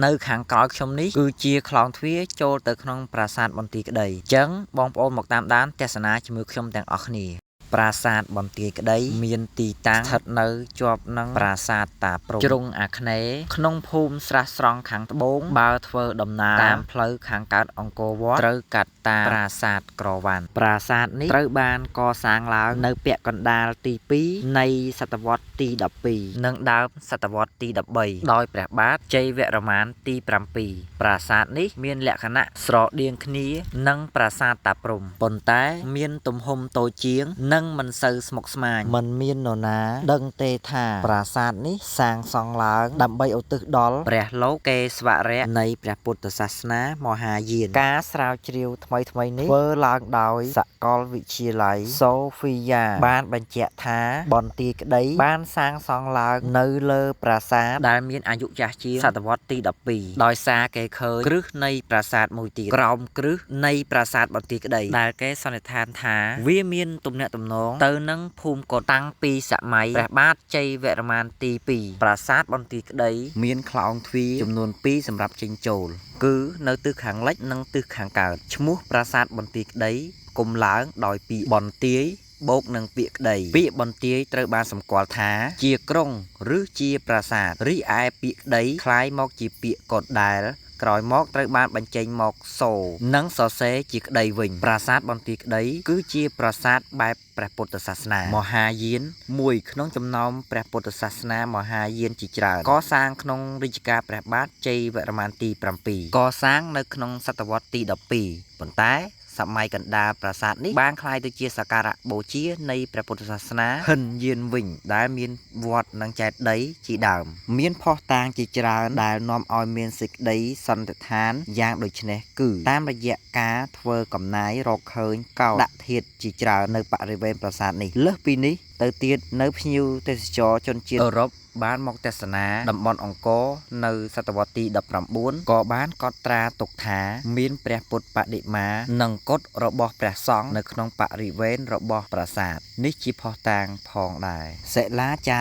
នៅខាងក្រោយខ្ញុំនេះគឺជាខ្លោងទ្វារចូលទៅក្នុងប្រាសាទបន្ទាយក្តីអញ្ចឹងបងប្អូនមកតាមដានទស្សនាជាមួយខ្ញុំទាំងអស់គ្នាប្រាសាទបន្ទាយក្តីមានទីតាំងស្ថិតនៅជាប់នឹងប្រាសាទតាព្រំជ្រុងអាគ្នេយ៍ក្នុងភូមិស្រះស្រង់ខាងត្បូងបើធ្វើដំណើរតាមផ្លូវខាងកើតអង្គរវត្តត្រូវកាត់តាមប្រាសាទក្រវ៉ាន់ប្រាសាទនេះត្រូវបានកសាងឡើងនៅពាក់កណ្ដាលទី2នៃសតវត្សទី12និងដើមសតវត្សទី13ដោយព្រះបាទជ័យវរ្ម័នទី7ប្រាសាទនេះមានលក្ខណៈស្រដៀងគ្នានឹងប្រាសាទតាព្រំប៉ុន្តែមានទំហំតូចជាងនិងមិនសូវស្មុគស្មាញមិនមាននរណាដឹងទេថាប្រាសាទនេះសាងសង់ឡើងដើម្បីឧទ្ទិសដល់ព្រះលោកេស្វរៈនៃព្រះពុទ្ធសាសនាមហាយានការស្រាវជ្រាវថ្មីនេះធ្វើឡើងដោយសាកលវិទ្យាល័យសូហ្វីយ៉ាបានបញ្ជាក់ថាបន្ទាយក្តីបានសាងសង់ឡើងនៅលើប្រាសាទដែលមានអាយុចាស់ជាងសតវត្សទី12ដោយសារគេឃើញគ្រឹះនៃប្រាសាទមួយទៀតក្រោមគ្រឹះនៃប្រាសាទបន្ទាយក្តីដែលគេសន្និដ្ឋានថាវាមានទំនាក់ទំនងទៅនឹងភូមិកុដតាំងពីសម័យព្រះបាទជ័យវរ្ម័នទី2ប្រាសាទបន្ទាយក្តីមានខ្លោងទ្វារចំនួន2សម្រាប់ចេញចូលគឺនៅទិសខាងលិចនិងទិសខាងកើតឈ្មោះប្រាសាទបន្ទាយក្តីគុំឡើងដោយពាក្យបន្ទាយបូកនឹងពាក្យក្តីពាក្យបន្ទាយត្រូវបានសម្គាល់ថាជាក្រុងឬជាប្រាសាទរីឯពាក្យក្តីคล้ายមកជាពាក្យកុដដែលក្រោយមកត្រូវបានបញ្ចេញមកសូនិងសរសេរជាក្តីវិញប្រាសាទបន្ទាយក្តីគឺជាប្រាសាទបែបព្រះពុទ្ធសាសនាមហាយានមួយក្នុងចំណោមព្រះពុទ្ធសាសនាមហាយានជាច្រើនកសាងក្នុងរជ្ជកាលព្រះបាទជ័យវរ្ម័នទី7កសាងនៅក្នុងសតវត្សទី12ប៉ុន្តែសម័យកណ្ដាលប្រាសាទនេះបានក្លាយទៅជាសក្ការៈបូជានៃព្រះពុទ្ធសាសនាហិនយានវិញដែលមានវត្តនិងចេតិយជាដើមមានភស្តុតាងជាច្រើនដែលនាំឲ្យមានសេចក្តីសន្និដ្ឋានយ៉ាងដូចនេះគឺតាមរយៈការធ្វើកំណាយរកឃើញកោដធាតុជាច្រើននៅបរិវេណប្រាសាទនេះលើសពីនេះទៅទៀតនៅភ្ញៀវទេសចរជនជាតិអឺរ៉ុបបានមកទស្សនាតំបន់អង្គរនៅសតវត្សទី19ក៏បានកត់ត្រាទុកថាមានព្រះពុទ្ធបដិមានិងកុដរបស់ព្រះសង្ឃនៅក្នុងបរិវេណរបស់ប្រាសាទនេះជាភស្តុតាងផងដែរសិលាចា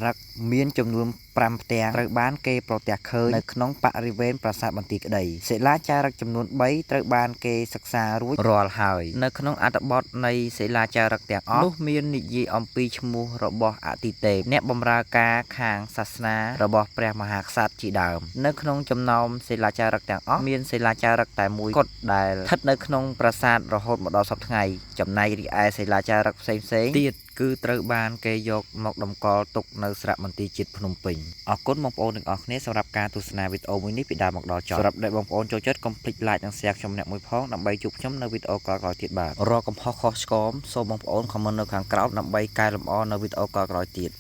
រឹកមានចំនួន5ផ្ទាំងត្រូវបានគេប្រទះឃើញនៅក្នុងបរិវេណប្រាសាទបន្ទាយក្តីសិលាចារឹកចំនួន3ត្រូវបានគេសិក្សារួចរាល់ហើយនៅក្នុងអត្ថបទនៃសិលាចារឹកទាំងអស់នោះមាននិយាយអំពីឈ្មោះរបស់អទិទេពអ្នកបម្រើការខាងសាសនារបស់ព្រះមហាក្សត្រជាដើមនៅក្នុងចំណោមសិលាចារឹកទាំងអស់មានសិលាចារឹកតែមួយកុដដែលស្ថិតនៅក្នុងប្រាសាទរហូតមកដល់សព្វថ្ងៃចំណែករីឯសិលាចារឹកផ្សេងៗទៀតគឺត្រូវបានគេយកមកតម្កល់ទុកនៅស្រះមន្ទីរជាតិភ្នំពេញអរគុណបងប្អូនទាំងអស់គ្នាសម្រាប់ការទស្សនាវីដេអូមួយនេះពីដើមមកដល់ចប់សម្រាប់អ្នកបងប្អូនចូលចិត្តកុំភ្លេច like និង share ខ្ញុំម្នាក់មួយផងដើម្បីជួបខ្ញុំនៅវីដេអូក្រោយៗទៀតបាទរាល់កំហុសខុសឆ្គងសូមបងប្អូន comment នៅខាងក្រោមដើម្បីកែលម្អនៅវីដេអូក្រោយៗទៀត